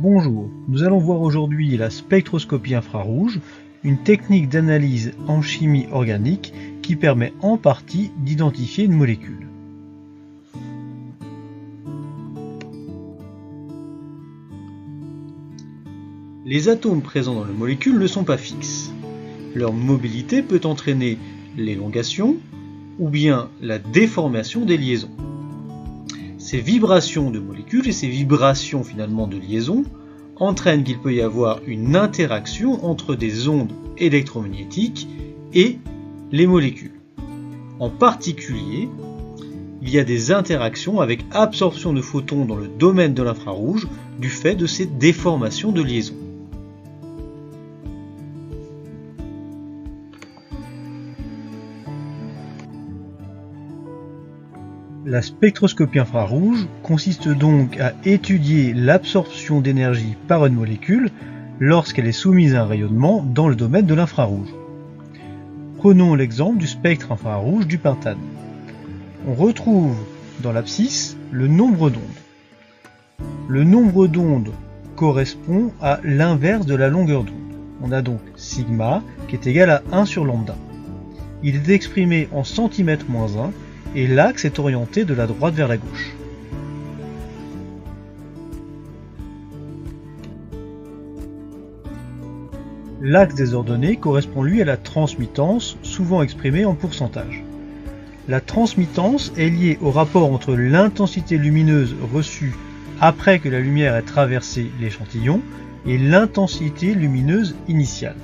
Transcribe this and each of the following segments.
Bonjour, nous allons voir aujourd'hui la spectroscopie infrarouge, une technique d'analyse en chimie organique qui permet en partie d'identifier une molécule. Les atomes présents dans la molécule ne sont pas fixes. Leur mobilité peut entraîner l'élongation ou bien la déformation des liaisons. Ces vibrations de molécules et ces vibrations finalement de liaisons entraînent qu'il peut y avoir une interaction entre des ondes électromagnétiques et les molécules. En particulier, il y a des interactions avec absorption de photons dans le domaine de l'infrarouge du fait de ces déformations de liaisons. La spectroscopie infrarouge consiste donc à étudier l'absorption d'énergie par une molécule lorsqu'elle est soumise à un rayonnement dans le domaine de l'infrarouge. Prenons l'exemple du spectre infrarouge du pentane. On retrouve dans l'abscisse le nombre d'ondes. Le nombre d'ondes correspond à l'inverse de la longueur d'onde. On a donc sigma qui est égal à 1 sur lambda. Il est exprimé en centimètres-1 et l'axe est orienté de la droite vers la gauche. L'axe des ordonnées correspond lui à la transmittance, souvent exprimée en pourcentage. La transmittance est liée au rapport entre l'intensité lumineuse reçue après que la lumière ait traversé l'échantillon et l'intensité lumineuse initiale.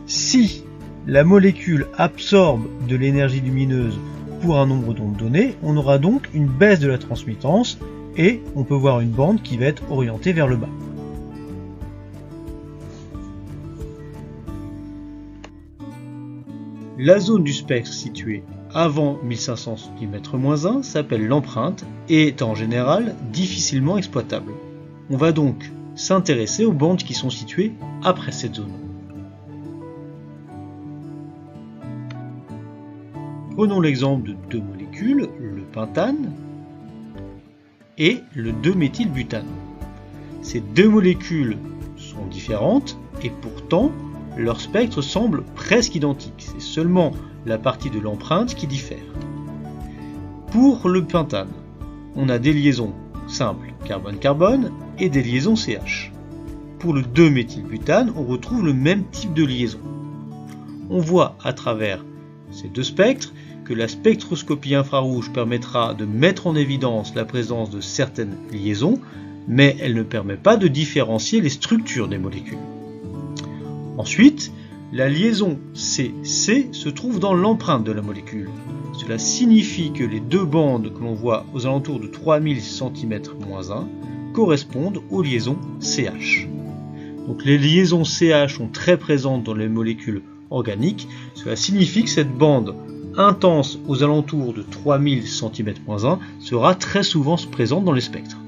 Si la molécule absorbe de l'énergie lumineuse pour un nombre d'ondes donné, on aura donc une baisse de la transmittance et on peut voir une bande qui va être orientée vers le bas. La zone du spectre située avant 1500 cm-1 s'appelle l'empreinte et est en général difficilement exploitable. On va donc s'intéresser aux bandes qui sont situées après cette zone. Prenons l'exemple de deux molécules, le pentane et le 2-méthylbutane. Ces deux molécules sont différentes et pourtant leur spectre semble presque identique. C'est seulement la partie de l'empreinte qui diffère. Pour le pentane, on a des liaisons simples carbone-carbone et des liaisons CH. Pour le 2-méthylbutane, on retrouve le même type de liaison. On voit à travers ces deux spectres que la spectroscopie infrarouge permettra de mettre en évidence la présence de certaines liaisons, mais elle ne permet pas de différencier les structures des molécules. Ensuite, la liaison CC se trouve dans l'empreinte de la molécule. Cela signifie que les deux bandes que l'on voit aux alentours de 3000 cm-1 correspondent aux liaisons CH. Donc les liaisons CH sont très présentes dans les molécules organiques. Cela signifie que cette bande intense aux alentours de 3000 cm-1 sera très souvent présente dans les spectres.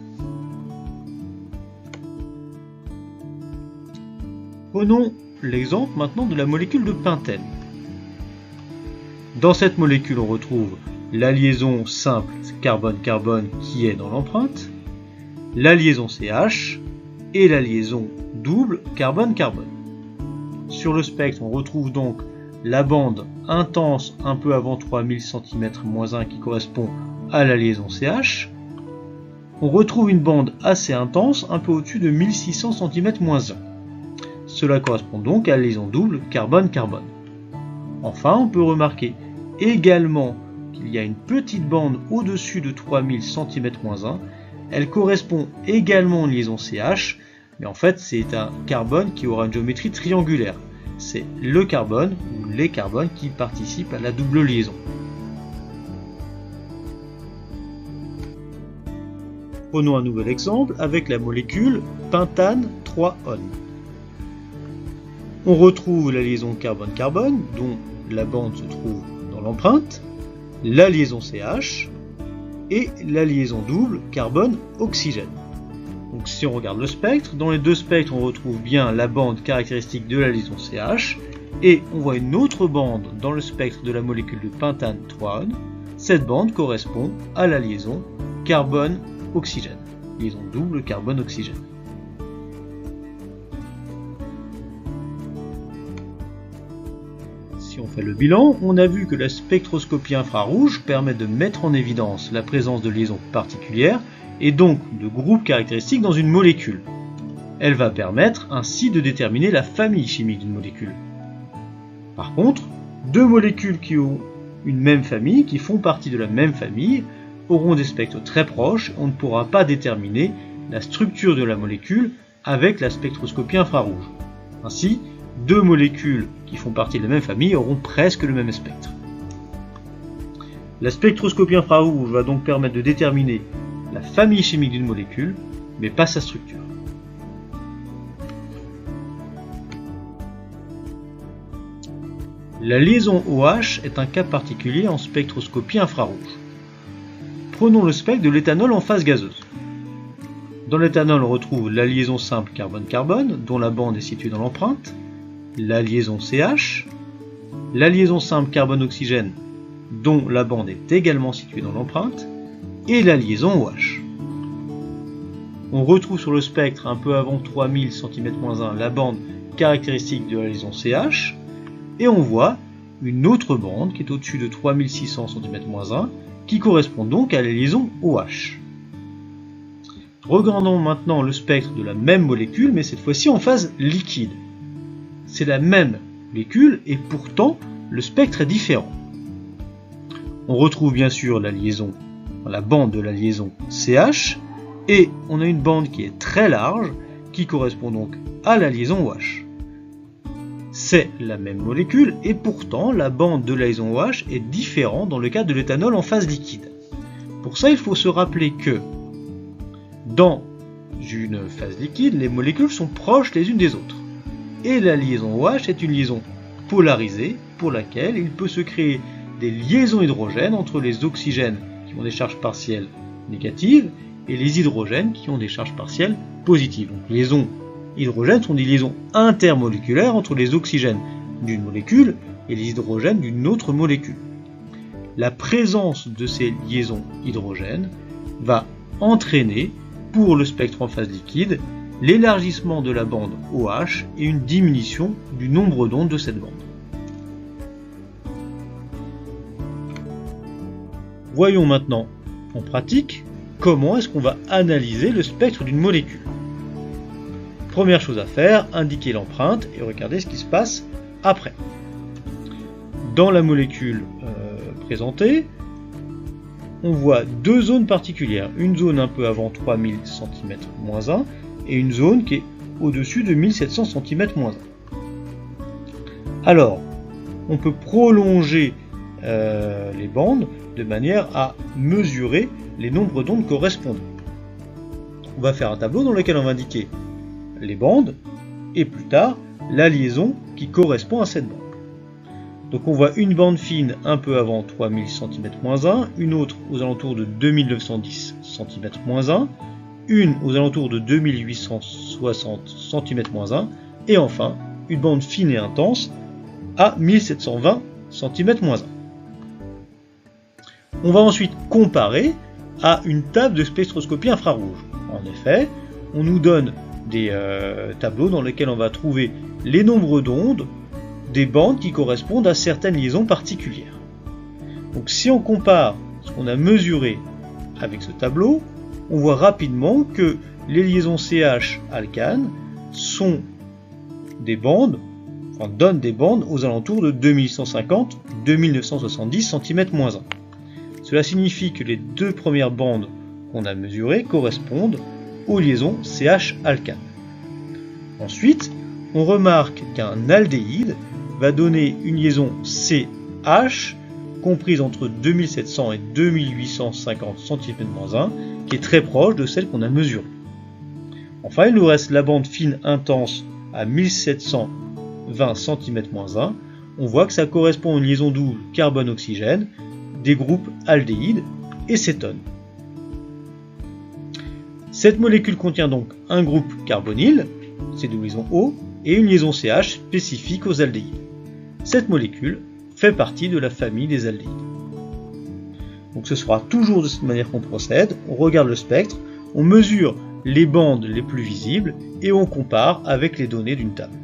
Prenons l'exemple maintenant de la molécule de pentène. Dans cette molécule, on retrouve la liaison simple carbone-carbone qui est dans l'empreinte, la liaison CH et la liaison double carbone-carbone. Sur le spectre, on retrouve donc la bande intense un peu avant 3000 cm-1 qui correspond à la liaison CH. On retrouve une bande assez intense un peu au-dessus de 1600 cm-1. Cela correspond donc à la liaison double carbone-carbone. Enfin, on peut remarquer également qu'il y a une petite bande au-dessus de 3000 cm-1. Elle correspond également à une liaison CH, mais en fait c'est un carbone qui aura une géométrie triangulaire. C'est le carbone ou les carbones qui participent à la double liaison. Prenons un nouvel exemple avec la molécule pentane 3-on. On retrouve la liaison carbone-carbone, dont la bande se trouve dans l'empreinte, la liaison CH et la liaison double carbone-oxygène. Donc si on regarde le spectre, dans les deux spectres on retrouve bien la bande caractéristique de la liaison CH et on voit une autre bande dans le spectre de la molécule de pentane 3-on. Cette bande correspond à la liaison carbone-oxygène, liaison double carbone-oxygène. fait le bilan, on a vu que la spectroscopie infrarouge permet de mettre en évidence la présence de liaisons particulières et donc de groupes caractéristiques dans une molécule. Elle va permettre ainsi de déterminer la famille chimique d'une molécule. Par contre, deux molécules qui ont une même famille, qui font partie de la même famille, auront des spectres très proches, on ne pourra pas déterminer la structure de la molécule avec la spectroscopie infrarouge. Ainsi, deux molécules qui font partie de la même famille auront presque le même spectre. La spectroscopie infrarouge va donc permettre de déterminer la famille chimique d'une molécule, mais pas sa structure. La liaison OH est un cas particulier en spectroscopie infrarouge. Prenons le spectre de l'éthanol en phase gazeuse. Dans l'éthanol, on retrouve la liaison simple carbone-carbone, dont la bande est située dans l'empreinte, la liaison CH, la liaison simple carbone-oxygène, dont la bande est également située dans l'empreinte, et la liaison OH. On retrouve sur le spectre, un peu avant 3000 cm-1, la bande caractéristique de la liaison CH, et on voit une autre bande qui est au-dessus de 3600 cm-1, qui correspond donc à la liaison OH. Regardons maintenant le spectre de la même molécule, mais cette fois-ci en phase liquide. C'est la même molécule et pourtant le spectre est différent. On retrouve bien sûr la bande de la liaison CH et on a une bande qui est très large qui correspond donc à la liaison OH. C'est la même molécule et pourtant la bande de la liaison OH est différente dans le cas de l'éthanol en phase liquide. Pour ça, il faut se rappeler que dans une phase liquide, les molécules sont proches les unes des autres. Et la liaison OH est une liaison polarisée pour laquelle il peut se créer des liaisons hydrogènes entre les oxygènes qui ont des charges partielles négatives et les hydrogènes qui ont des charges partielles positives. Donc, les liaisons hydrogènes sont des liaisons intermoléculaires entre les oxygènes d'une molécule et les hydrogènes d'une autre molécule. La présence de ces liaisons hydrogènes va entraîner, pour le spectre en phase liquide, l'élargissement de la bande OH et une diminution du nombre d'ondes de cette bande. Voyons maintenant en pratique comment est-ce qu'on va analyser le spectre d'une molécule. Première chose à faire, indiquer l'empreinte et regarder ce qui se passe après. Dans la molécule présentée, on voit deux zones particulières, une zone un peu avant 3000 cm-1 et une zone qui est au-dessus de 1700 cm-1. Alors, on peut prolonger les bandes de manière à mesurer les nombres d'ondes correspondants. On va faire un tableau dans lequel on va indiquer les bandes et plus tard la liaison qui correspond à cette bande. Donc on voit une bande fine un peu avant 3000 cm-1, une autre aux alentours de 2910 cm-1, une aux alentours de 2860 cm-1 et enfin une bande fine et intense à 1720 cm-1. On va ensuite comparer à une table de spectroscopie infrarouge. En effet, on nous donne des tableaux dans lesquels on va trouver les nombres d'ondes des bandes qui correspondent à certaines liaisons particulières. Donc si on compare ce qu'on a mesuré avec ce tableau, on voit rapidement que les liaisons CH-alcane sont des bandes, donnent des bandes aux alentours de 2150-2970 cm-1. Cela signifie que les deux premières bandes qu'on a mesurées correspondent aux liaisons CH-alcane. Ensuite, on remarque qu'un aldéhyde va donner une liaison CH comprise entre 2700 et 2850 cm-1 qui est très proche de celle qu'on a mesurée. Enfin, il nous reste la bande fine intense à 1720 cm-1. On voit que ça correspond à une liaison double carbone-oxygène des groupes aldéhyde et cétone. Cette molécule contient donc un groupe carbonyle, c'est de liaison O, et une liaison CH spécifique aux aldéhydes. Cette molécule fait partie de la famille des aldéhydes. Donc ce sera toujours de cette manière qu'on procède. On regarde le spectre, on mesure les bandes les plus visibles et on compare avec les données d'une table.